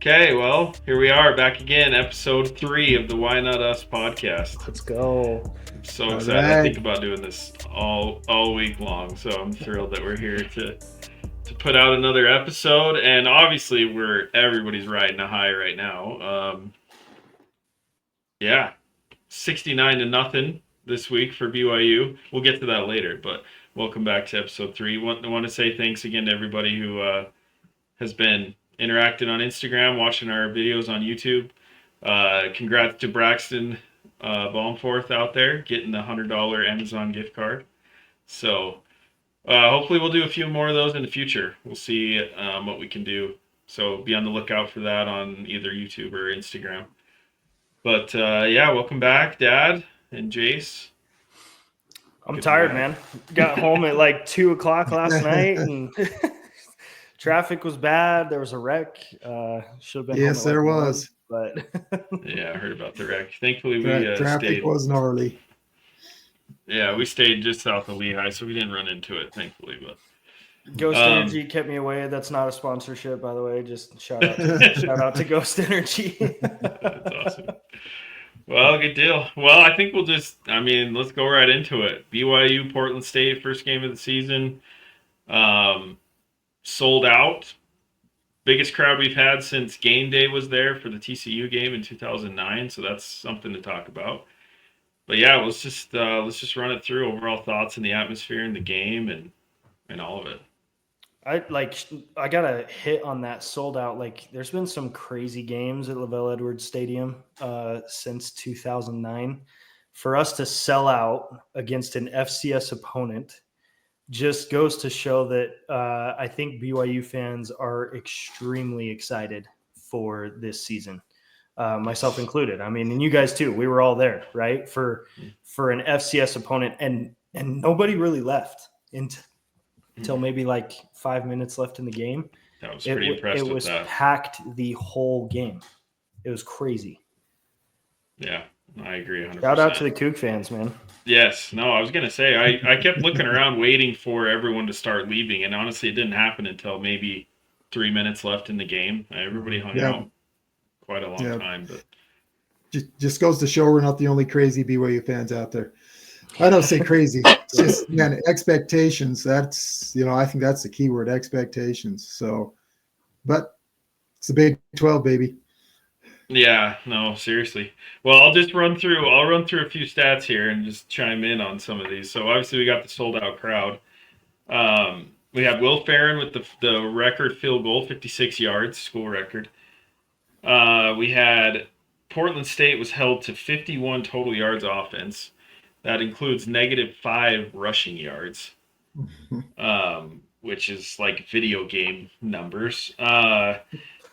Okay, well, here we are back again, episode 3 of the Why Not Us podcast. Let's go. I'm so All excited. I think right. about doing this all week long, so I'm thrilled that we're here to put out another episode. And obviously, everybody's riding a high right now. Yeah, 69-0 this week for BYU. We'll get to that later, but welcome back to episode 3. I want to say thanks again to everybody who has been interacting on Instagram, watching our videos on YouTube. Congrats to Braxton Baumforth out there getting the $100 Amazon gift card. So hopefully we'll do a few more of those in the future. We'll see what we can do. So be on the lookout for that on either YouTube or Instagram. But yeah, welcome back, Dad and Jace. I'm tired, man. Got home at like 2 o'clock last night, and traffic was bad. There was a wreck. Should have been. Yes, home at there like 1, was. but Yeah, I heard about the wreck. Thankfully, we Traffic stayed. was gnarly. Yeah, we stayed just south of Lehigh, so we didn't run into it, thankfully. But Ghost Energy kept me away. That's not a sponsorship, by the way. Just shout out to Ghost Energy. That's awesome. Well, good deal. Well, I think let's go right into it. BYU, Portland State, first game of the season. Sold out. Biggest crowd we've had since game day was there for the TCU game in 2009. So that's something to talk about. But yeah, let's just run it through. Overall thoughts and the atmosphere in the game and all of it. I got a hit on that sold out. Like, there's been some crazy games at LaVell Edwards Stadium since 2009. For us to sell out against an FCS opponent just goes to show that I think BYU fans are extremely excited for this season, myself included. I mean, and you guys too. We were all there, right, for an FCS opponent, and nobody really left until maybe like 5 minutes left in the game. I was pretty impressed with that. It was packed the whole game. It was crazy. Yeah, I agree 100%. Shout out to the Coug fans, man. Yes. No, I was going to say, I kept looking around waiting for everyone to start leaving, and honestly, it didn't happen until maybe 3 minutes left in the game. Everybody hung out quite a long time. But just goes to show we're not the only crazy BYU fans out there. I don't say crazy. It's just expectations. That's I think that's the key word, expectations. So, but it's the Big 12, baby. Yeah, no, seriously. Well, I'll run through a few stats here and just chime in on some of these. So obviously we got the sold out crowd. We have Will Farron with the record field goal, 56 yards, school record. We had Portland State was held to 51 total yards offense. That includes -5 rushing yards, which is like video game numbers.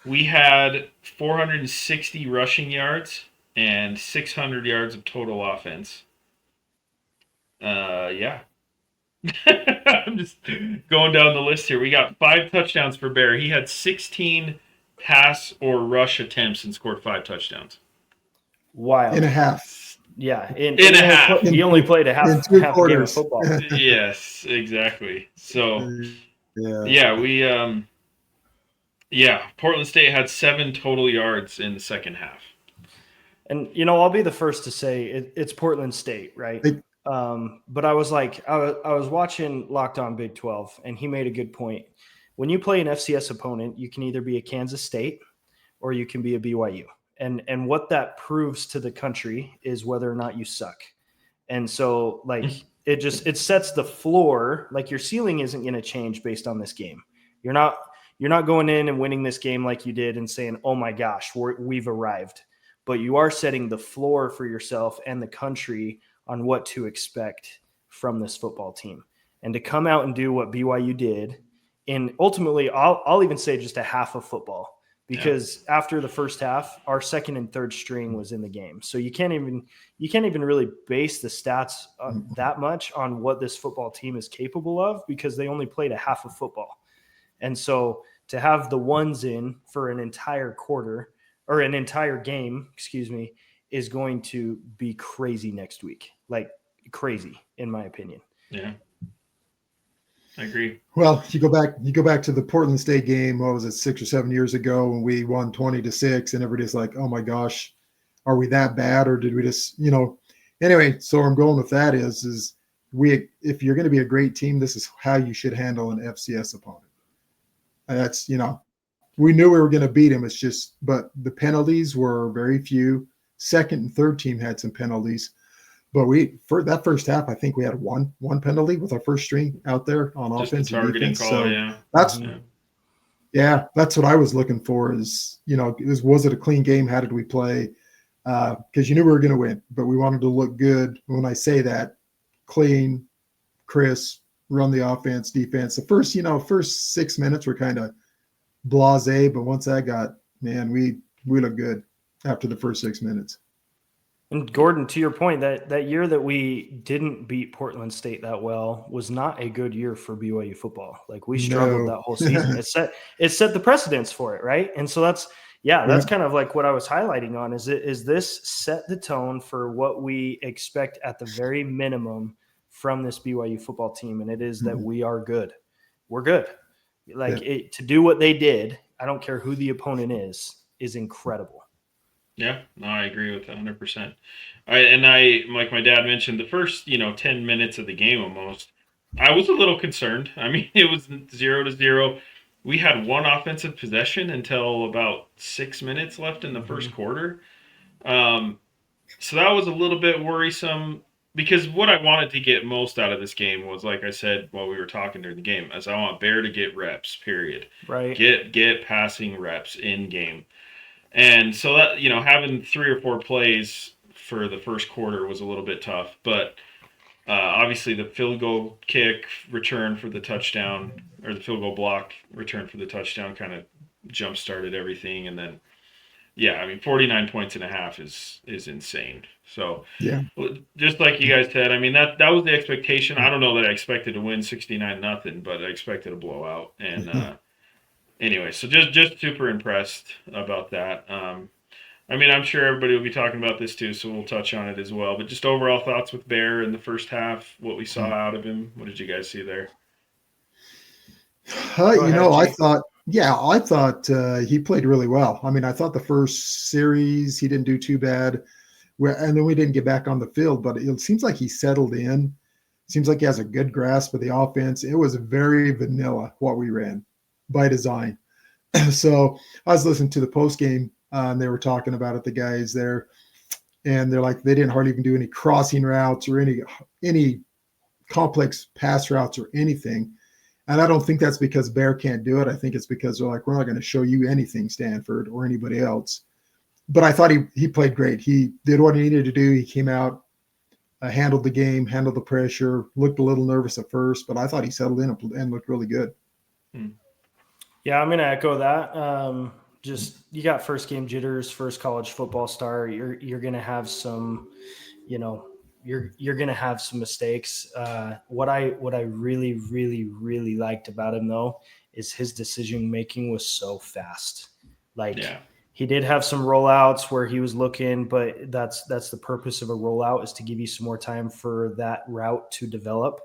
We had 460 rushing yards and 600 yards of total offense. Yeah. I'm just going down the list here. We got 5 touchdowns for Bear. He had 16 pass or rush attempts and scored 5 touchdowns. Wild. In a half. Yeah, he only played a half a game of football. Yes, exactly. So, Portland State had 7 total yards in the second half. And I'll be the first to say it's Portland State, right? But I was watching Locked On Big 12, and he made a good point. When you play an FCS opponent, you can either be a Kansas State or you can be a BYU. And what that proves to the country is whether or not you suck. And so, it sets the floor. Like, your ceiling isn't going to change based on this game. You're not going in and winning this game like you did and saying, oh my gosh, we've arrived. But you are setting the floor for yourself and the country on what to expect from this football team. And to come out and do what BYU did, and ultimately, I'll even say just a half of football. Because after the first half, our second and third string was in the game. So you can't even really base the stats that much on what this football team is capable of, because they only played a half of football. And so to have the ones in for an entire quarter or an entire game, is going to be crazy next week. Like, crazy, in my opinion. Yeah. I agree. Well, you go back to the Portland State game. What was it, 6 or 7 years ago, when we won 20-6, and everybody's like, "Oh my gosh, are we that bad, or did we just, you know?" Anyway, so where I'm going with that is if you're going to be a great team, this is how you should handle an FCS opponent. And that's, we knew we were going to beat him. It's just, but the penalties were very few. Second and third team had some penalties. But for that first half, I think we had one penalty with our first string out there on Just offense the and targeting defense. call, So yeah. that's that's what I was looking for. Is was it a clean game? How did we play? Because you knew we were going to win, but we wanted to look good. When I say that, clean, crisp, run the offense, defense. The first 6 minutes were kind of blasé, but once that got, man, we looked good after the first 6 minutes. And Gordon, to your point, that year that we didn't beat Portland State that well was not a good year for BYU football. Like, we struggled that whole season. It set the precedence for it, right? And so that's kind of like what I was highlighting on. Is this set the tone for what we expect at the very minimum from this BYU football team? And it is that we are good. We're good. To do what they did, I don't care who the opponent is incredible. Yeah, no, I agree with 100%. Like my dad mentioned, the first 10 minutes of the game almost, I was a little concerned. I mean, it was 0-0. We had one offensive possession until about 6 minutes left in the first quarter. So that was a little bit worrisome, because what I wanted to get most out of this game was, like I said while we were talking during the game, is I want Bear to get reps, period. Right. Get passing reps in game. And so that, having 3 or 4 plays for the first quarter was a little bit tough. But obviously the field goal kick return for the touchdown, or the field goal block return for the touchdown, kind of jump started everything. And then, 49 points and a half is insane. So just like you guys said, I mean, that was the expectation. I don't know that I expected to win 69-0, but I expected a blowout. And anyway, so just super impressed about that. I mean, I'm sure everybody will be talking about this too, so we'll touch on it as well. But just overall thoughts with Bear in the first half, what we saw out of him. What did you guys see there? I thought he played really well. I mean, I thought the first series he didn't do too bad, and then we didn't get back on the field. But it seems like he settled in. Seems like he has a good grasp of the offense. It was very vanilla what we ran, by design. So I was listening to the post game, and they were talking about it, the guys there, and they're like, they didn't hardly even do any crossing routes or any complex pass routes or anything. And I don't think that's because Bear can't do it. I think it's because they're like, we're not going to show you anything, Stanford or anybody else. But I thought he played great. He did what he needed to do. He came out, handled the game, handled the pressure, looked a little nervous at first, but I thought he settled in and looked really good. Yeah, I'm going to echo that. Just, you got first game jitters, first college football star. You're going to have some, you're going to have some mistakes. What I really, really, really liked about him, though, is his decision making was so fast. He did have some rollouts where he was looking, but that's the purpose of a rollout, is to give you some more time for that route to develop.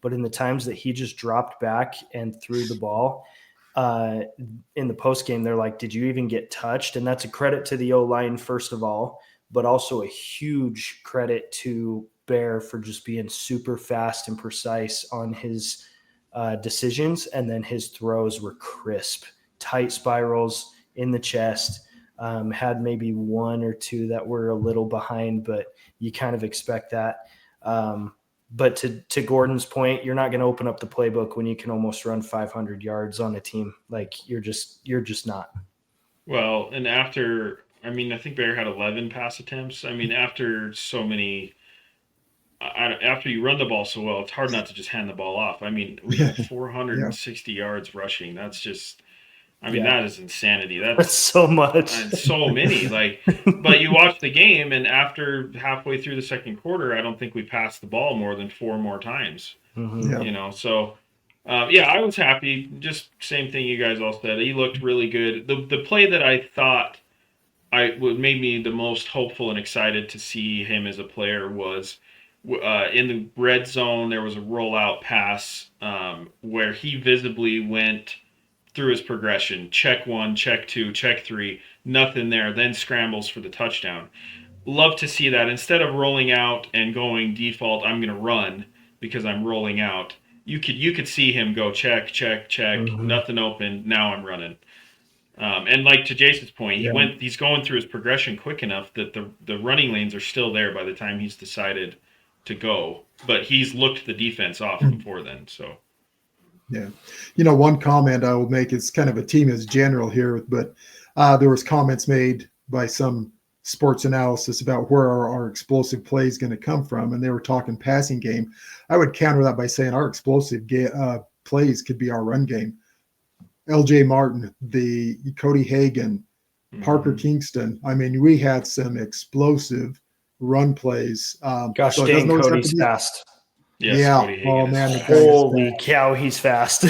But in the times that he just dropped back and threw the ball, in the post game, they're like, did you even get touched? And that's a credit to the O-line, first of all, but also a huge credit to Bear for just being super fast and precise on his decisions. And then his throws were crisp, tight spirals in the chest. Had maybe 1 or 2 that were a little behind, but you kind of expect that. But to Gordon's point, you're not going to open up the playbook when you can almost run 500 yards on a team. Like, you're just not. Well, and I think Bear had 11 pass attempts. I mean, after so many, after you run the ball so well, it's hard not to just hand the ball off. I mean, we had 460 yards rushing. That's just, that is insanity. That's so much. So many. But you watch the game, and after halfway through the second quarter, I don't think we passed the ball more than 4 more times. So I was happy. Just same thing you guys all said. He looked really good. The play that I thought made me the most hopeful and excited to see him as a player was In the red zone, there was a rollout pass where he visibly went through his progression. Check 1, check 2, check 3, nothing there, then scrambles for the touchdown. Love to see that. Instead of rolling out and going default, I'm going to run because I'm rolling out. You could see him go check, check, check, nothing open, now I'm running. And like to Jason's point, he's going through his progression quick enough that the running lanes are still there by the time he's decided to go, but he's looked the defense off before then. So yeah, one comment I will make is kind of a team as general here, but there was comments made by some sports analysis about where our explosive play is going to come from, and they were talking passing game. I would counter that by saying our explosive plays could be our run game. L.J. Martin, the Cody Hagan, Parker Kingston. I mean, we had some explosive run plays. Gosh dang, Cody's fast. Yes, yeah. Cody Hagan oh man, holy cow, he's fast.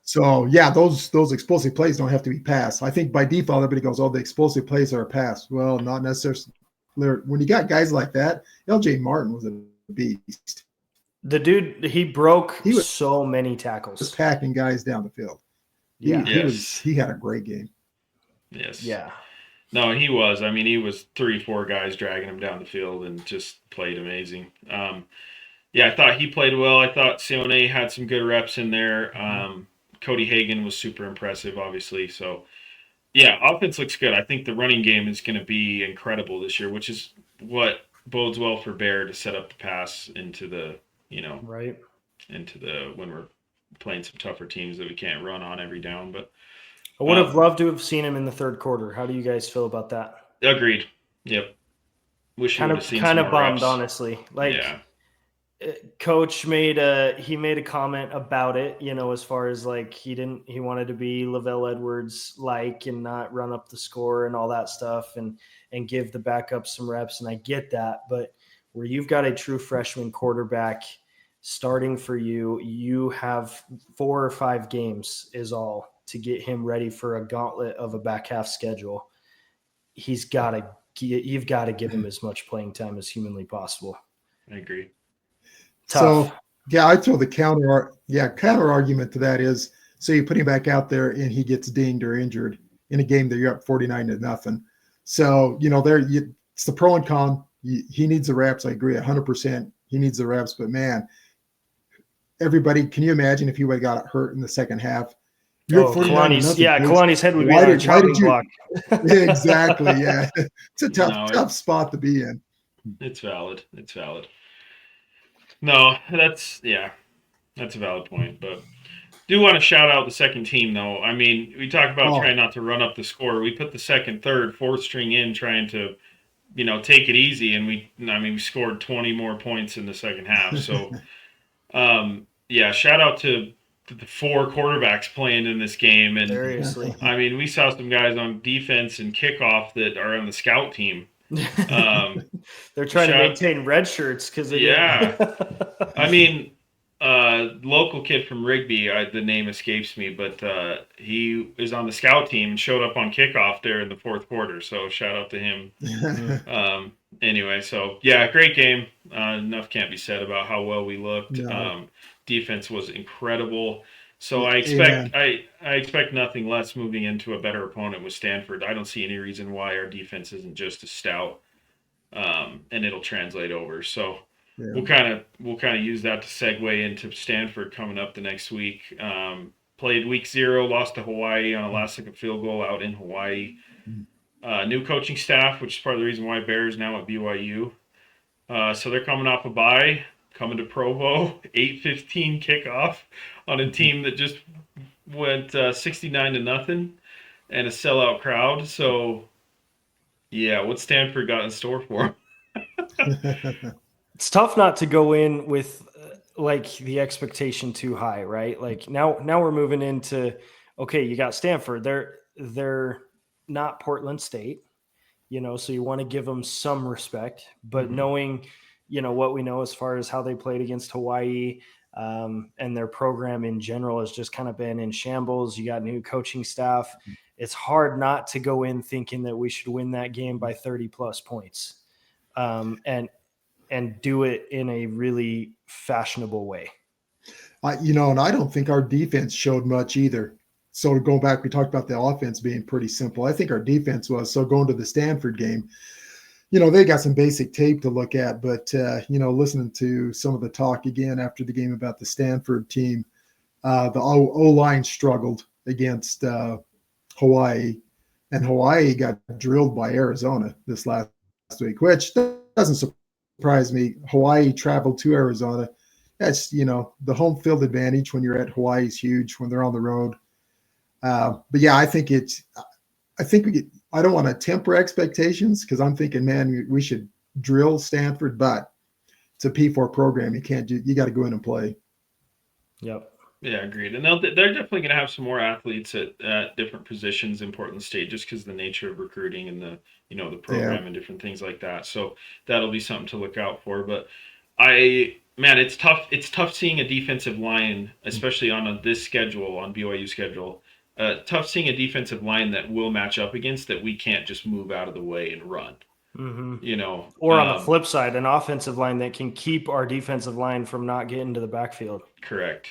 So yeah, those explosive plays don't have to be passed. I think by default everybody goes, "Oh, the explosive plays are a pass." Well, not necessarily. When you got guys like that, L.J. Martin was a beast. The dude, he broke so many tackles, just packing guys down the field. Yeah, he had a great game. Yes. Yeah. No, he was. I mean, he was 3-4 guys dragging him down the field and just played amazing. Yeah, I thought he played well. I thought Sione had some good reps in there. Cody Hagan was super impressive, obviously. So, yeah, offense looks good. I think the running game is going to be incredible this year, which is what bodes well for Bear to set up the pass into the, right into the when we're playing some tougher teams that we can't run on every down. But I would have loved to have seen him in the third quarter. How do you guys feel about that? Agreed. Yep. Wish kind of bummed, reps. Honestly. Coach made a comment about it, as far as like he wanted to be Lavelle Edwards and not run up the score and all that stuff and give the backup some reps. And I get that, but where you've got a true freshman quarterback starting for you, you have 4 or 5 games is all to get him ready for a gauntlet of a back half schedule. You've got to give him as much playing time as humanly possible. I agree. Tough. So yeah, I throw the counter argument to that is, so you put him back out there and he gets dinged or injured in a game that you're up 49-0. So, it's the pro and con. He needs the reps. I agree 100%. He needs the reps, but man, everybody, can you imagine if he would have got hurt in the second half? Kalani's head would be on a chopping block. Exactly. Yeah. It's a tough spot to be in. It's valid. No, that's a valid point. But do want to shout out the second team, though. I mean, we talk about trying not to run up the score. We put the second, third, fourth string in trying to, take it easy, and we scored 20 more points in the second half. So, shout out to the 4 quarterbacks playing in this game. And seriously, I mean, we saw some guys on defense and kickoff that are on the scout team. They're trying to maintain red shirts because I mean, local kid from Rigby, the name escapes me, but he is on the scout team and showed up on kickoff there in the fourth quarter. So shout out to him. Anyway, so yeah, great game. Enough can't be said about how well we looked. No. Defense was incredible. So I expect nothing less moving into a better opponent with Stanford. I don't see any reason why our defense isn't just as stout, and it'll translate over. So we'll kind of use that to segue into Stanford coming up the next week. Played week 0, lost to Hawaii on a last-second field goal out in Hawaii. New coaching staff, which is part of the reason why Bear is now at BYU. So they're coming off a bye. Coming to Provo, 8:15 kickoff on a team that just went 69-0 and a sellout crowd. So, yeah, what's Stanford got in store for them? It's tough not to go in with the expectation too high, right? Like now we're moving into, okay, you got Stanford. They're not Portland State, so you want to give them some respect, but knowing what we know as far as how they played against Hawaii and their program in general has just kind of been in shambles. You got new coaching staff. It's hard not to go in thinking that we should win that game by 30 plus points. And and do it in a really fashionable way. And I don't think our defense showed much either. So to go back, we talked about the offense being pretty simple. I think our defense was. So going to the Stanford game, they got some basic tape to look at, but, listening to some of the talk again after the game about the Stanford team, the O-line struggled against Hawaii, and Hawaii got drilled by Arizona this last week, which doesn't surprise me. Hawaii traveled to Arizona. That's, the home field advantage when you're at Hawaii is huge when they're on the road. But yeah, I don't want to temper expectations because I'm thinking, man, we should drill Stanford, but it's a P4 program. You got to go in and play. Yep. Yeah, agreed. And they're definitely going to have some more athletes at different positions in Portland State just because of the nature of recruiting and the program and different things like that. So that'll be something to look out for. But it's tough. It's tough seeing a defensive line, especially on this schedule, on BYU schedule. Tough seeing a defensive line that will match up against that we can't just move out of the way and run. Mm-hmm. Or on the flip side, an offensive line that can keep our defensive line from not getting to the backfield. Correct.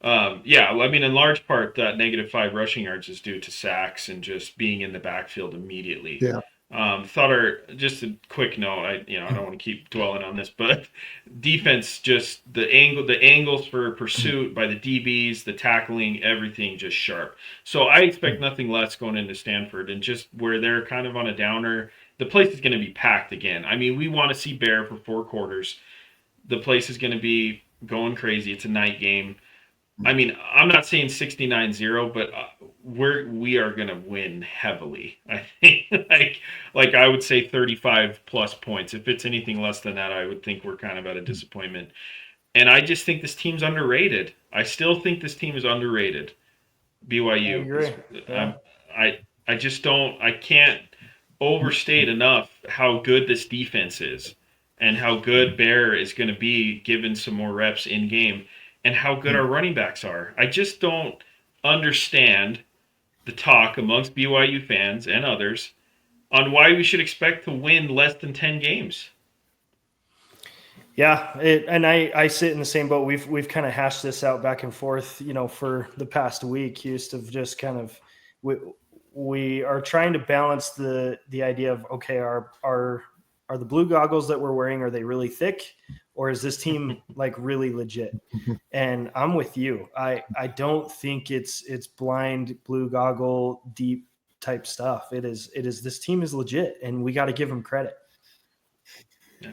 In large part, that -5 rushing yards is due to sacks and just being in the backfield immediately. Yeah. Just a quick note. I don't want to keep dwelling on this, but defense, just the angles for pursuit by the DBs, the tackling, everything just sharp. So I expect nothing less going into Stanford, and just where they're kind of on a downer, the place is going to be packed again. I mean, we want to see Bear for 4 quarters. The place is going to be going crazy. It's a night game. I mean, I'm not saying 69-0, but we are going to win heavily. I think like I would say 35 plus points. If it's anything less than that, I would think we're kind of at a disappointment. And I just think this team's underrated. I still think this team is underrated. BYU. I agree. Yeah. I just don't. I can't overstate enough how good this defense is, and how good Bear is going to be given some more reps in game, and how good our running backs are. I just don't understand the talk amongst BYU fans and others on why we should expect to win less than 10 games. Yeah, I sit in the same boat. We've kind of hashed this out back and forth, for the past week. Used to just kind of we are trying to balance the idea of, okay, are the blue goggles that we're wearing, are they really thick, or is this team like really legit? And I'm with you. I don't think it's blind blue goggle deep type stuff. It is this team is legit, and we got to give them credit. Yeah.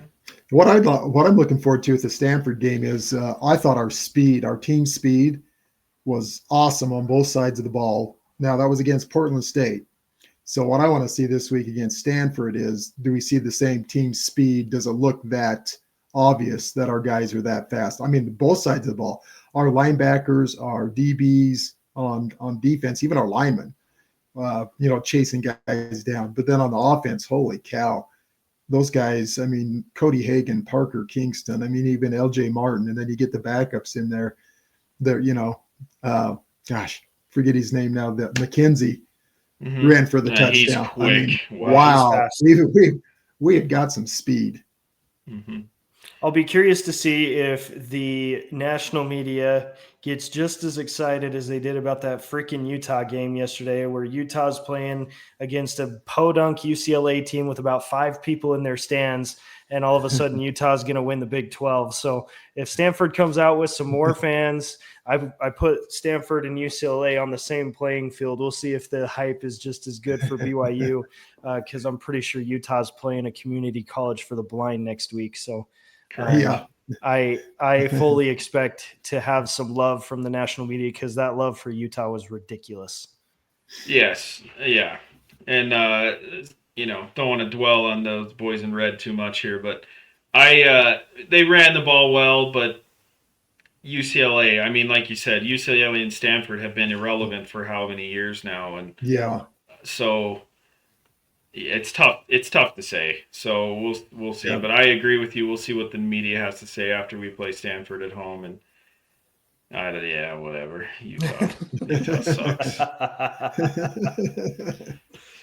What I'm looking forward to at the Stanford game is I thought our team speed was awesome on both sides of the ball. Now that was against Portland State. So what I want to see this week against Stanford is, do we see the same team speed? Does it look that obvious that our guys are that fast? I mean, both sides of the ball, our linebackers, our DBs on defense, even our linemen, chasing guys down. But then on the offense, holy cow, those guys, I mean, Cody Hagan, Parker Kingston, I mean, even LJ Martin, and then you get the backups in there. Forget his name now, that McKenzie. Mm-hmm. Ran for the touchdown. He's quick. I mean, wow. We had got some speed. Mm-hmm. I'll be curious to see if the national media gets just as excited as they did about that freaking Utah game yesterday, where Utah's playing against a podunk UCLA team with about 5 people in their stands, and all of a sudden Utah's going to win the Big 12. So if Stanford comes out with some more fans, I put Stanford and UCLA on the same playing field. We'll see if the hype is just as good for BYU, because I'm pretty sure Utah's playing a community college for the blind next week. So I fully expect to have some love from the national media, because that love for Utah was ridiculous. Yes. Yeah. And, don't want to dwell on those boys in red too much here, but they ran the ball well, but UCLA, I mean, like you said, UCLA and Stanford have been irrelevant for how many years now. And so it's tough. It's tough to say. So we'll see. Yeah. But I agree with you. We'll see what the media has to say after we play Stanford at home. And whatever. Utah sucks.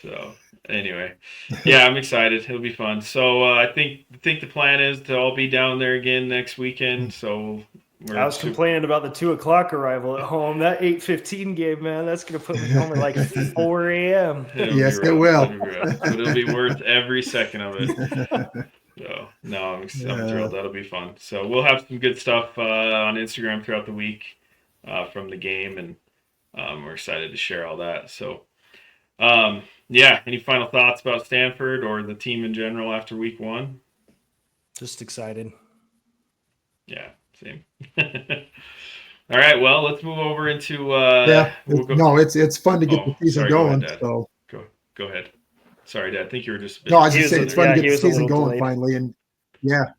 So anyway, I'm excited. It'll be fun. So I think the think the plan is to all be down there again next weekend. So I was complaining about the 2:00 arrival at home. That 8:15 game, man, that's going to put me home at like 4 a.m. Yes, it will. But it'll be worth every second of it. So, no, I'm thrilled. That'll be fun. So we'll have some good stuff on Instagram throughout the week from the game, and we're excited to share all that. So, yeah, any final thoughts about Stanford or the team in general after week 1? Just excited. Yeah, same. All right, well, let's move over into it's fun to get the season going. Go ahead, so go ahead. Sorry, Dad. I think you were just. No, I was just saying it's fun to get the season going finally, and I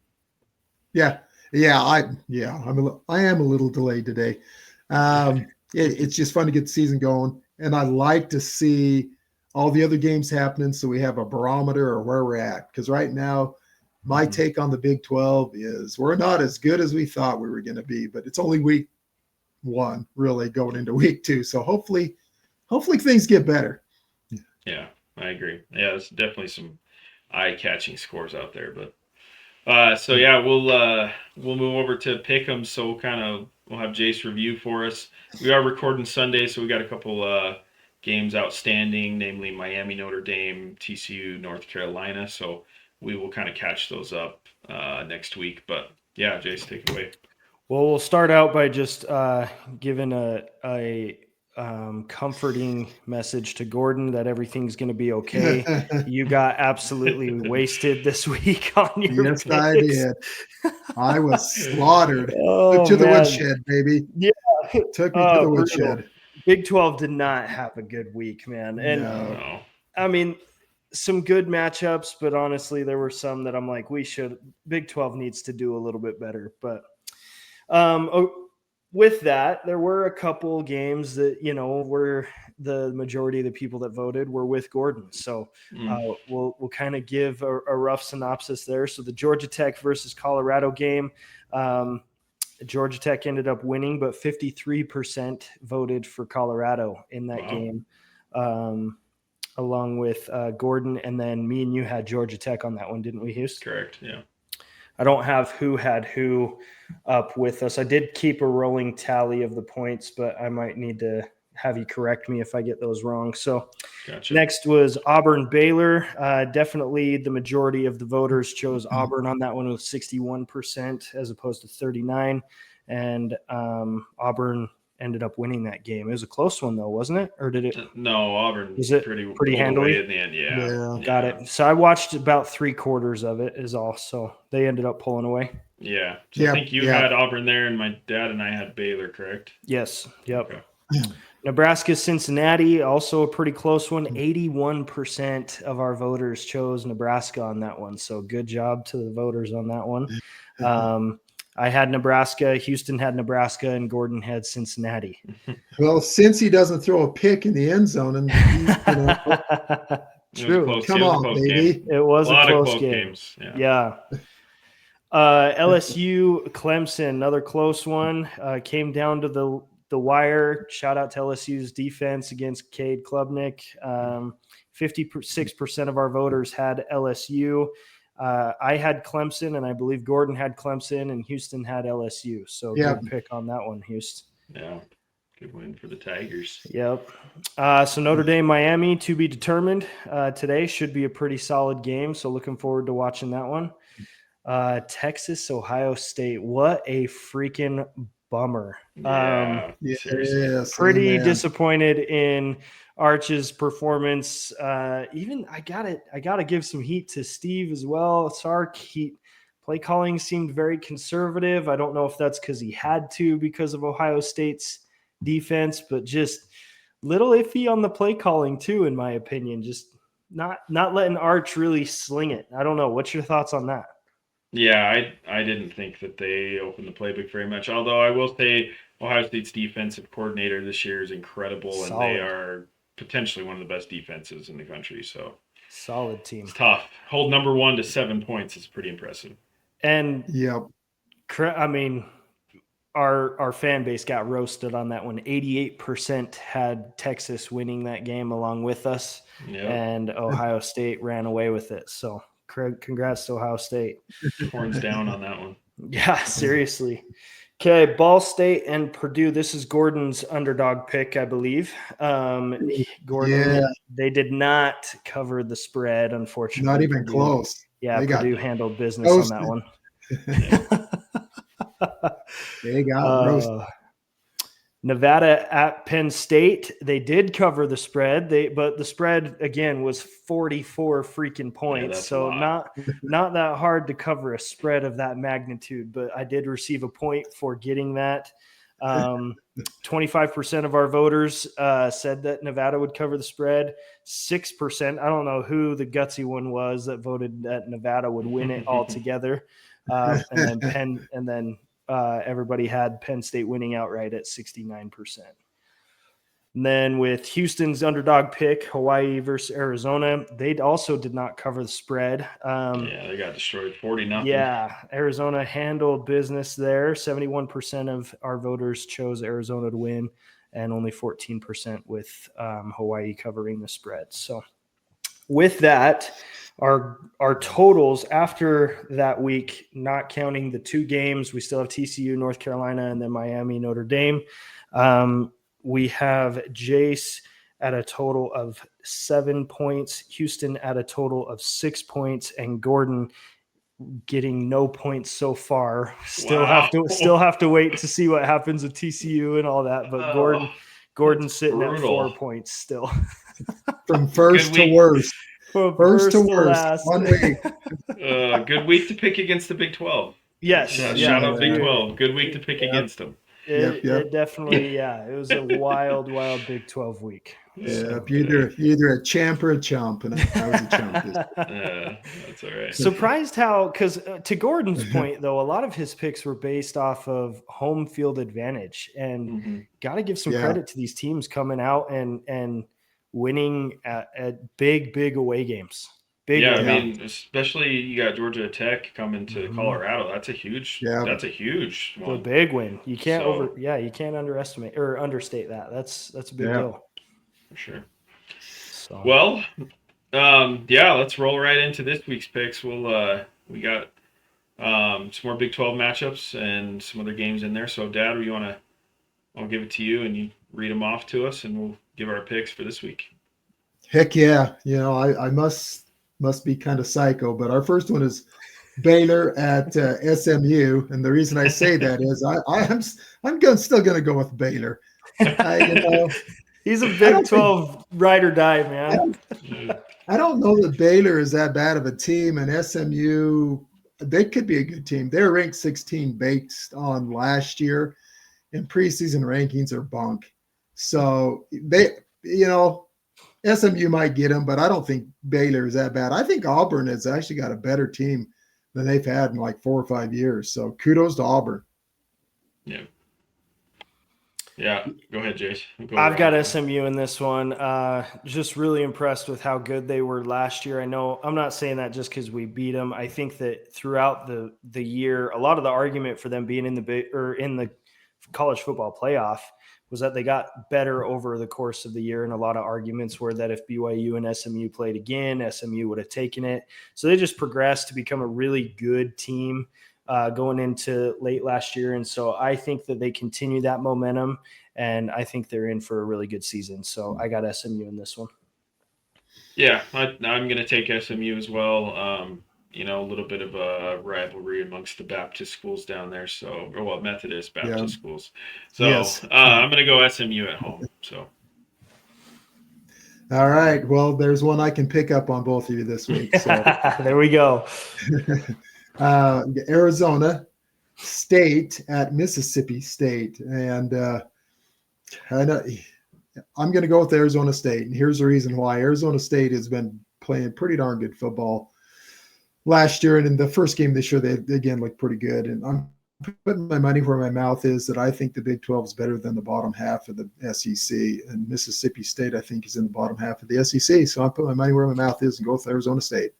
am a little delayed today. It's just fun to get the season going, and I like to see all the other games happening, so we have a barometer or where we're at. Because right now, my take on the Big 12 is we're not as good as we thought we were going to be, but it's only week 1, really going into week 2. So hopefully things get better. Yeah, I agree. Yeah, there's definitely some eye-catching scores out there, but we'll move over to Pick Ems. So we'll have Jace review for us. We are recording Sunday, so we got a couple games outstanding, namely Miami, Notre Dame, TCU, North Carolina. So we will kind of catch those up next week. But yeah, Jace, take it away. Well, we'll start out by just giving a comforting message to Gordon that everything's going to be okay. You got absolutely wasted this week on your Yes, picks. I did. I was slaughtered. Took to the woodshed, baby. Yeah. Took me to the woodshed. Big 12 did not have a good week, man. And No. I mean, some good matchups, but honestly, there were some that I'm like, Big 12 needs to do a little bit better. But with that, there were a couple games that, were the majority of the people that voted were with Gordon. So we'll kind of give a rough synopsis there. So the Georgia Tech versus Colorado game, Georgia Tech ended up winning, but 53% voted for Colorado in that game, along with Gordon. And then me and you had Georgia Tech on that one, didn't we, Houston? Correct, yeah. I don't have who had who up with us. I did keep a rolling tally of the points, but I might need to have you correct me if I get those wrong. So Gotcha. Next was Auburn-Baylor. Definitely the majority of the voters chose Auburn on that one with 61% as opposed to 39%. And Auburn ended up winning that game. It was a close one, though, wasn't it? Or did it? No, Auburn was it pretty handily in the end. Yeah. Got it. So I watched about 3/4 of it is all. So they ended up pulling away. Yeah. So I think you had Auburn there, and my dad and I had Baylor, correct? Yes. Yep. Okay. Nebraska-Cincinnati, also a pretty close one. 81% of our voters chose Nebraska on that one. So good job to the voters on that one. I had Nebraska, Houston had Nebraska, and Gordon had Cincinnati. Well, since he doesn't throw a pick in the end zone, and true. Come on, baby. It was a close game. Games. Yeah. LSU, Clemson, another close one. Came down to the wire. Shout out to LSU's defense against Cade Klubnik. 56% of our voters had LSU. I had Clemson, and I believe Gordon had Clemson, and Houston had LSU. So good pick on that one, Houston. Yeah, good win for the Tigers. Yep. So Notre Dame, Miami, to be determined today. Should be a pretty solid game. So looking forward to watching that one. Texas, Ohio State. What a freaking bummer. Pretty disappointed in Arch's performance. Even I gotta give some heat to Steve as well. Sark, play calling seemed very conservative. I don't know if that's because he had to because of Ohio State's defense, but just little iffy on the play calling too, in my opinion. Just not letting Arch really sling it. I don't know. What's your thoughts on that? Yeah, I didn't think that they opened the playbook very much. Although I will say Ohio State's defensive coordinator this year is incredible, Solid. And they are potentially one of the best defenses in the country. So solid team. It's tough. Hold number 1 to 7 points is pretty impressive. And I mean, our fan base got roasted on that one. 88% had Texas winning that game along with us, and Ohio State ran away with it. So congrats to Ohio State. Horns down on that one. Yeah, seriously. Okay, Ball State and Purdue. This is Gordon's underdog pick, I believe. Gordon, they did not cover the spread, unfortunately. Not even Purdue. close. Yeah, they Purdue handled business on that one. They got roasted. Nevada at Penn State, they did cover the spread. But the spread again was 44 freaking points. So not that hard to cover a spread of that magnitude, but I did receive a point for getting that. 25% of our voters said that Nevada would cover the spread. 6%, I don't know who the gutsy one was that voted that Nevada would win it altogether. And then everybody had Penn State winning outright at 69%. And then with Houston's underdog pick, Hawaii versus Arizona, they also did not cover the spread. They got destroyed 40-0. Yeah, Arizona handled business there. 71% of our voters chose Arizona to win, and only 14% with Hawaii covering the spread. So with that, our totals after that week, not counting the 2 games, we still have TCU, North Carolina, and then Miami, Notre Dame. We have Jace at a total of 7 points, Houston at a total of 6 points, and Gordon getting no points so far. Still have to wait to see what happens with TCU and all that. But Gordon's sitting at 4 points still. From first to worst. First to worst. Last. 1 week. Good week to pick against the Big 12. Yes. Shout out Big 12. Good week to pick against them. It definitely, it was a wild Big 12 week. Yeah, you're either a champ or a chump, and I was a chump. That's all right. Surprised how, because to Gordon's point, though, a lot of his picks were based off of home field advantage, and got to give some credit to these teams coming out and winning at big away games. I mean, especially you got Georgia Tech coming to Colorado. That's a huge one. A big win. You can't you can't underestimate or understate that. That's a big deal. For sure. So. Well, let's roll right into this week's picks. We got some more Big 12 matchups and some other games in there. So, Dad, I'll give it to you and you read them off to us, and we'll give our picks for this week. Heck yeah! I must be kind of psycho, but our first one is Baylor at SMU, and the reason I say that is I'm still going to go with Baylor. He's a Big 12 ride or die, man. I don't know that Baylor is that bad of a team, and SMU, they could be a good team. They're ranked 16 based on last year, and preseason rankings are bunk. So SMU might get them, but I don't think Baylor is that bad. I think Auburn has actually got a better team than they've had in like 4 or 5 years. So kudos to Auburn. Yeah. Yeah. Go ahead, Jace. I've got SMU in this one. Just really impressed with how good they were last year. I know I'm not saying that just because we beat them. I think that throughout the year, a lot of the argument for them being in the college football playoff was that they got better over the course of the year. And a lot of arguments were that if BYU and SMU played again, SMU would have taken it. So they just progressed to become a really good team going into late last year. And so I think that they continue that momentum, and I think they're in for a really good season. So I got SMU in this one. Yeah, I'm going to take SMU as well. A little bit of a rivalry amongst the Baptist schools down there. Methodist Baptist schools. So yes. I'm going to go SMU at home. So. All right. Well, there's one I can pick up on both of you this week. So. There we go. Arizona State at Mississippi State. And I'm going to go with Arizona State. And here's the reason why. Arizona State has been playing pretty darn good football last year, and in the first game this year, they again looked pretty good. And I'm putting my money where my mouth is that I think the Big 12 is better than the bottom half of the SEC, and Mississippi State I think is in the bottom half of the SEC. So I'm putting my money where my mouth is and go with Arizona State.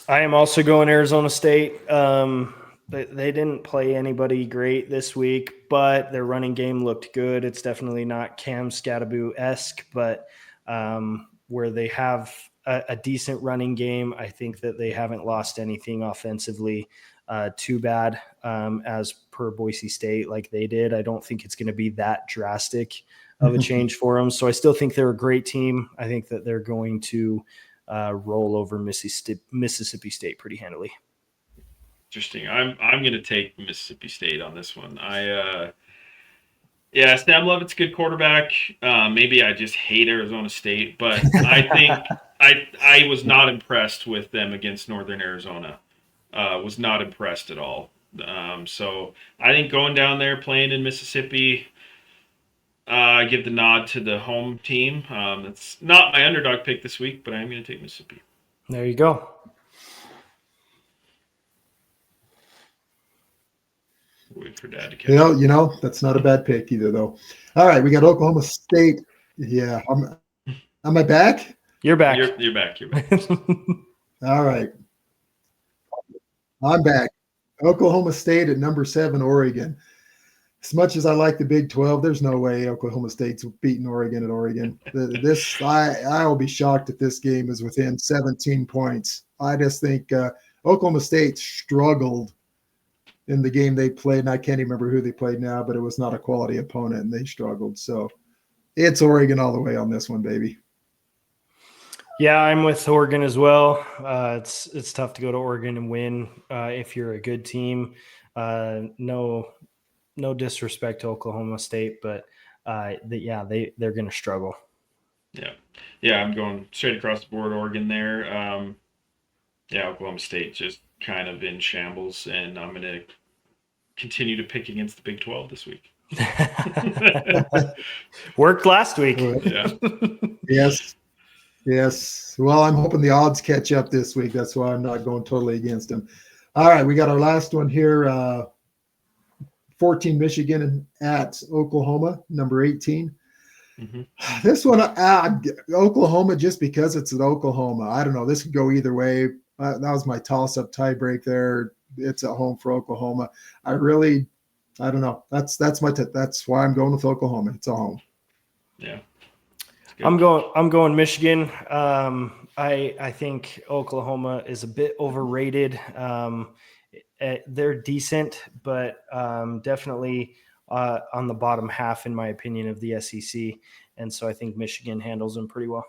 I am also going Arizona State. They didn't play anybody great this week, but their running game looked good. It's definitely not Cam Scatterbo-esque, but where they have a decent running game. I think that they haven't lost anything offensively too bad as per Boise State like they did. I don't think it's going to be that drastic of a change for them. So I still think they're a great team. I think that they're going to roll over Mississippi State pretty handily. Interesting. I'm going to take Mississippi State on this one. Yeah, Sam Levitt's a good quarterback. Maybe I just hate Arizona State, but I think I was not impressed with them against Northern Arizona. Was not impressed at all. So I think going down there playing in Mississippi, I give the nod to the home team. It's not my underdog pick this week, but I'm going to take Mississippi. There you go. Wait for Dad to catch. That's not a bad pick either, though. All right, we got Oklahoma State. Yeah, am I back? You're back. You're back. You're back. All right, I'm back. Oklahoma State at number 7, Oregon. As much as I like the Big 12, there's no way Oklahoma State's beating Oregon at Oregon. I will be shocked if this game is within 17 points. I just think Oklahoma State struggled in the game they played, and I can't even remember who they played now, but it was not a quality opponent, and they struggled. So it's Oregon all the way on this one, baby. Yeah, I'm with Oregon as well. It's tough to go to Oregon and win if you're a good team. No disrespect to Oklahoma State, but they're going to struggle. Yeah, I'm going straight across the board. Oregon there. Oklahoma State just kind of in shambles, and I'm going to continue to pick against the Big 12 this week. Worked last week. Yeah. Yes. Well, I'm hoping the odds catch up this week. That's why I'm not going totally against them. All right, we got our last one here. 14 Michigan at Oklahoma, number 18. Mm-hmm. This one, Oklahoma, just because it's at Oklahoma. I don't know. This could go either way. That was my toss-up tiebreak there. It's at home for Oklahoma. I don't know. That's why I'm going with Oklahoma. It's at home. Yeah. I'm going Michigan. I think Oklahoma is a bit overrated. They're decent, but definitely on the bottom half, in my opinion, of the SEC. And so I think Michigan handles them pretty well.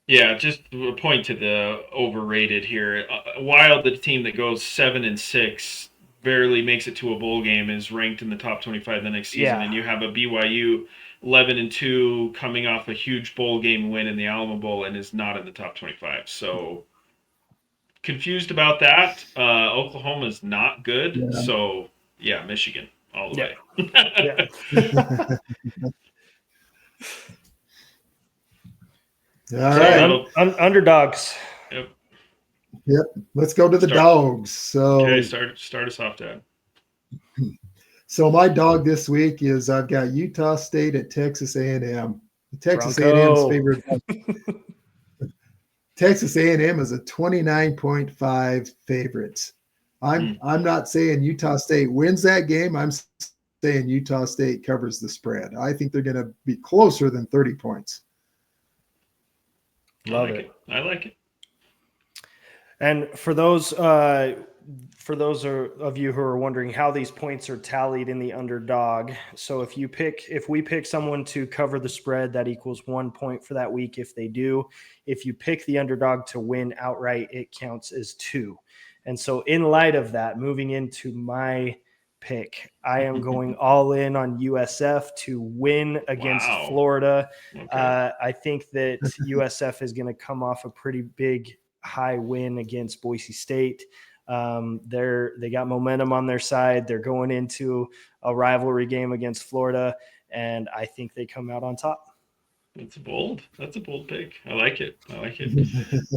Yeah, just a point to the overrated here. While the team that goes 7-6 barely makes it to a bowl game is ranked in the top 25 the next season, and you have a BYU 11-2 coming off a huge bowl game win in the Alamo Bowl and is not in the top 25. So confused about that. Oklahoma's not good. Yeah. So yeah, Michigan all the way. Yeah. All right. Underdogs. Yep. Let's go to the dogs. So okay, start us off, Dad. So my dog this week is I've got Utah State at Texas A&M. Texas A&M's favorite. Texas A&M is a 29.5 favorite. I'm not saying Utah State wins that game. I'm saying Utah State covers the spread. I think they're going to be closer than 30 points. Love it. I like it. And for those of you who are wondering how these points are tallied in the underdog, so if we pick someone to cover the spread, that equals 1 point for that week. If they do, if you pick the underdog to win outright, it counts as 2. And so in light of that, moving into my pick, I am going all in on USF to win against Florida. Okay. I think that USF is going to come off a pretty big high win against Boise State. They got momentum on their side. They're going into a rivalry game against Florida, and I think they come out on top. That's bold. That's a bold pick. I like it.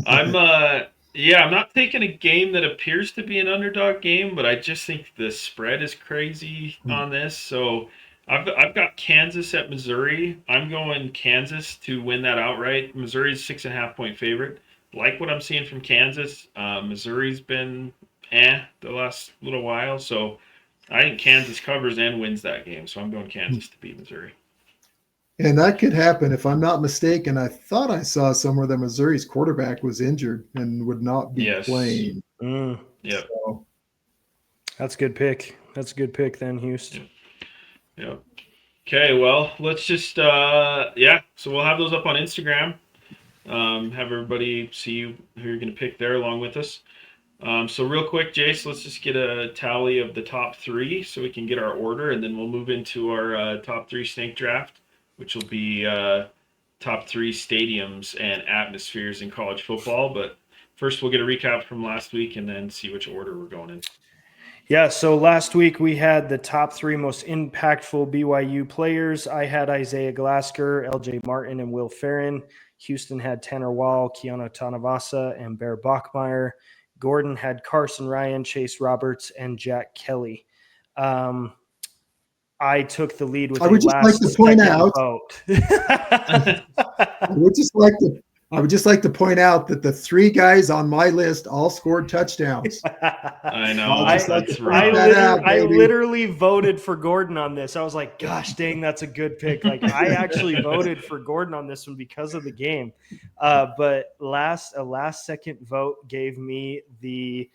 I'm not taking a game that appears to be an underdog game, but I just think the spread is crazy on this. So I've got Kansas at Missouri. I'm going Kansas to win that outright. Missouri's 6.5 point favorite. Like what I'm seeing from Kansas. Missouri's been the last little while. So I think Kansas covers and wins that game. So I'm going Kansas to beat Missouri. And that could happen. If I'm not mistaken, I thought I saw somewhere that Missouri's quarterback was injured and would not be playing. Yep. So, That's a good pick. That's a good pick then, Houston. Yep. Okay, well, let's just so we'll have those up on Instagram. Have everybody see who you're going to pick there along with us. So real quick, Jace, let's just get a tally of the top 3 so we can get our order, and then we'll move into our top 3 snake draft, which will be top 3 stadiums and atmospheres in college football. But first, we'll get a recap from last week and then see which order we're going in. Yeah, so last week we had the top 3 most impactful BYU players. I had Isaiah Glasker, LJ Martin, and Will Ferrin. Houston had Tanner Wall, Keanu Tanavasa, and Bear Bachmeyer. Gordon had Carson Ryan, Chase Roberts, and Jack Kelly. I took the lead with I would just like to point out. Vote. I would just like to point out that the 3 guys on my list all scored touchdowns. I know. I literally voted for Gordon on this. I was like, gosh, dang, that's a good pick. Like, I actually voted for Gordon on this one because of the game. But a last second vote gave me the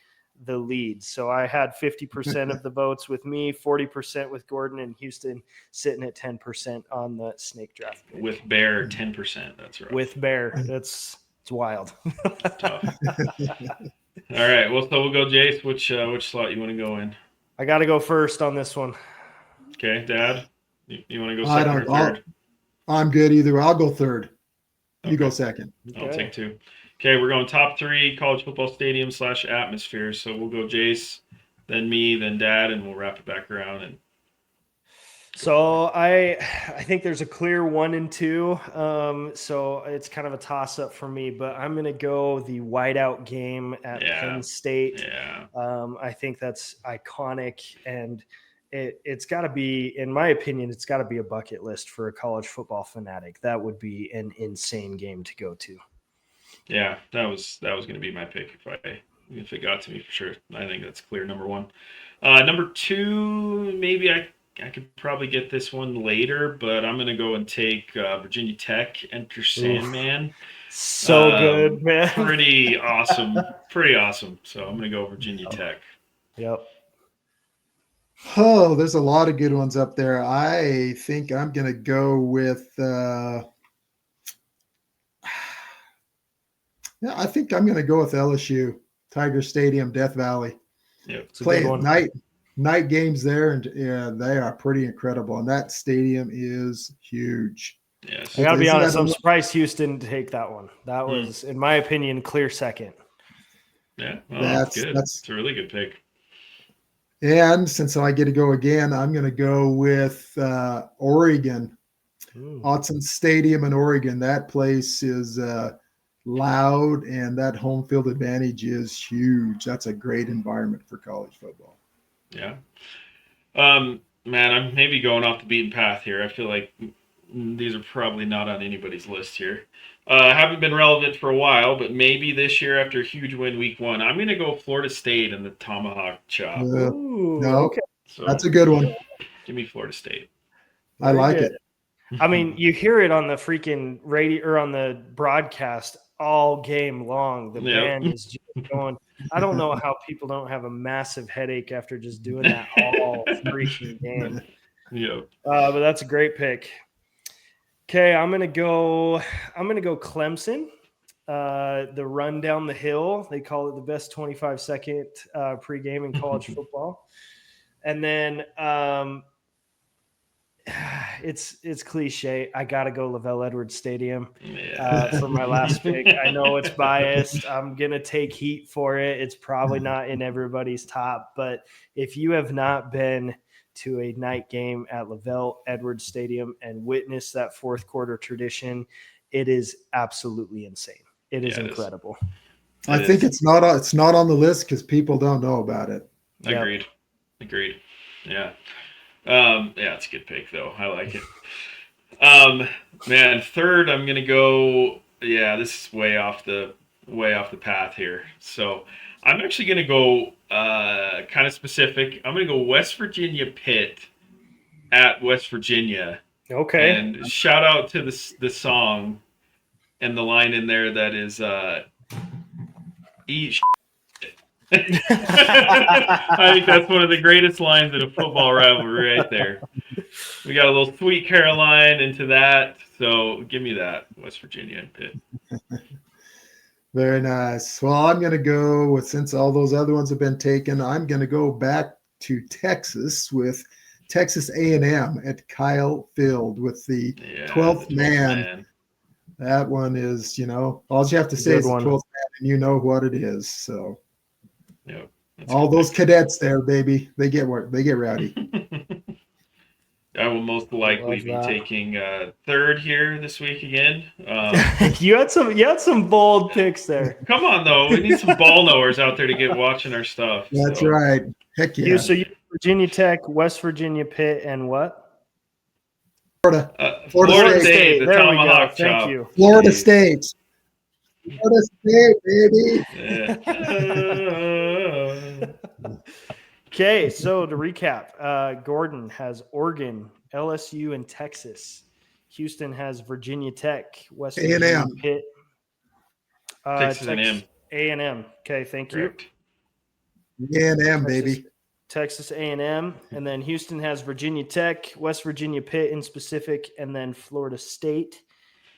lead. So I had 50% of the votes with me, 40% with Gordon, and Houston sitting at 10% on the snake draft pick. With Bear, 10%. That's right. With Bear. It's wild. Tough. All right. Well, so we'll go, Jace. Which slot you want to go in? I got to go first on this one. Okay, Dad. You want to go second or third? I'm good either. I'll go third. You go second. Okay. I'll take 2. Okay, we're going top 3 college football stadium / atmosphere. So we'll go Jace, then me, then Dad, and we'll wrap it back around. And so I think there's a clear 1 and 2. So it's kind of a toss up for me, but I'm going to go the whiteout game at Penn State. Yeah. I think that's iconic, and it's got to be, in my opinion, it's got to be a bucket list for a college football fanatic. That would be an insane game to go to. Yeah, that was going to be my pick if it got to me for sure. I think that's clear number 1. Number 2, maybe I could probably get this one later, but I'm going to go and take Virginia Tech, Enter Sandman. Oof. So good, man. Pretty awesome. So I'm going to go Virginia Tech. Yep. Oh, there's a lot of good ones up there. I think I'm going to go with I think I'm going to go with LSU, Tiger Stadium, Death Valley. Yeah, play night games there, and they are pretty incredible. And that stadium is huge. Yes. I got to be honest, I'm surprised Houston didn't take that one. That was, in my opinion, clear second. Yeah, well, that's good. That's a really good pick. And since I get to go again, I'm going to go with Oregon, Autzen Stadium in Oregon. That place is loud, and that home field advantage is huge. That's a great environment for college football. Yeah. Man, I'm maybe going off the beaten path here. I feel like these are probably not on anybody's list here. Haven't been relevant for a while, but maybe this year after a huge win week 1, I'm going to go Florida State and the Tomahawk Chop. Okay. So, that's a good one. Give me Florida State. I like it. I mean, you hear it on the freaking radio or on the broadcast all game long. The band is just going. I don't know how people don't have a massive headache after just doing that all freaking game. Yeah. But that's a great pick. Okay, I'm gonna go Clemson. The run down the hill. They call it the best 25-second pregame in college football. And then it's cliche. I got to go Lavelle Edwards Stadium for my last pick. I know it's biased. I'm going to take heat for it. It's probably not in everybody's top, but if you have not been to a night game at Lavelle Edwards Stadium and witnessed that fourth quarter tradition, it is absolutely insane. It is incredible. I think it's not on the list because people don't know about it. Agreed. Yeah. It's a good pick though. I like it. Man, third, I'm gonna go. Yeah, this is way off the path here. So I'm actually gonna go kind of specific. I'm gonna go West Virginia Pitt at West Virginia. Okay. And shout out to the song and the line in there that is eat I think that's one of the greatest lines in a football rivalry right there. We got a little Sweet Caroline into that, so give me that, West Virginia and Pitt. Very nice. Well, I'm going to go with, since all those other ones have been taken, I'm going to go back to Texas with Texas A&M at Kyle Field with the 12th man. That one is, all you have to say is the 12th man, and you know what it is. So, all those cadets there, baby, they get rowdy. I will most likely be taking third here this week again. You had some bold picks there. Come on, though, we need some ball knowers out there to get watching our stuff. That's right. Heck yeah. So you Virginia Tech, West Virginia, Pitt, and what? Florida State, the there tomahawk we go. chop. Thank you. Florida State. Florida State, baby. Okay, so to recap, Gordon has Oregon, LSU, and Texas. Houston has Virginia Tech, West Virginia, Pitt. Texas A&M. A&M. Okay, thank you. A&M, baby. Texas A&M, and then Houston has Virginia Tech, West Virginia, Pitt in specific, and then Florida State.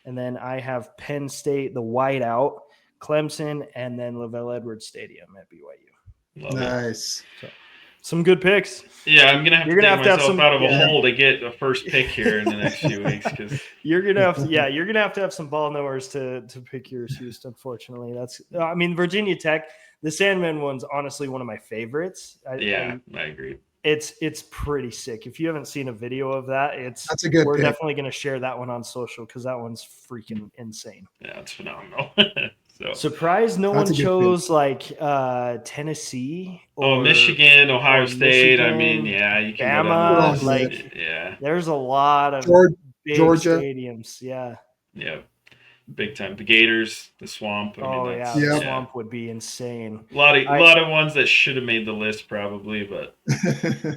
And then I have Penn State, the whiteout, Clemson, and then Lavelle Edwards Stadium at BYU. Nice. So, some good picks. Yeah, I'm gonna have to take myself out of a hole to get a first pick here in the next few weeks because you're gonna have to have some ball knowers to pick yours, Houston. Unfortunately, Virginia Tech. The Sandman one's honestly one of my favorites. I agree. It's pretty sick. If you haven't seen a video of that, that's a good. We're pick. Definitely going to share that one on social because that one's freaking insane. Yeah, it's phenomenal. Surprised no one chose Tennessee or Michigan, Ohio State. Michigan, you can Bama. There's a lot of big Georgia stadiums. Yeah. Big time. The Gators, the Swamp. The Swamp would be insane. A lot of ones that should have made the list probably, but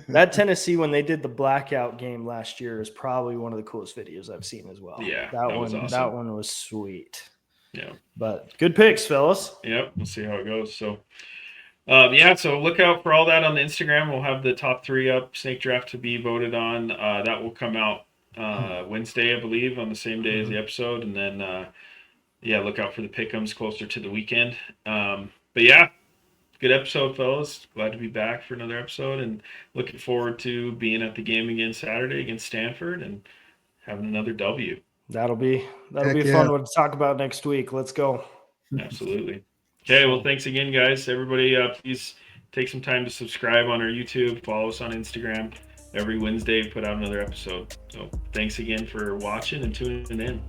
that Tennessee when they did the blackout game last year is probably one of the coolest videos I've seen as well. Yeah, that was awesome. That one was sweet. Yeah, but good picks, fellas. Yep, we'll see how it goes. So, so look out for all that on the Instagram. We'll have the top 3 up, snake draft to be voted on. That will come out Wednesday, I believe, on the same day as the episode, and then look out for the Pick Ems closer to the weekend. Good episode, fellas. Glad to be back for another episode, and looking forward to being at the game again Saturday against Stanford and having another W. That'll be a fun one to talk about next week. Let's go. Absolutely. Okay, well, thanks again, guys. Everybody, please take some time to subscribe on our YouTube, follow us on Instagram. Every Wednesday, we put out another episode. So thanks again for watching and tuning in.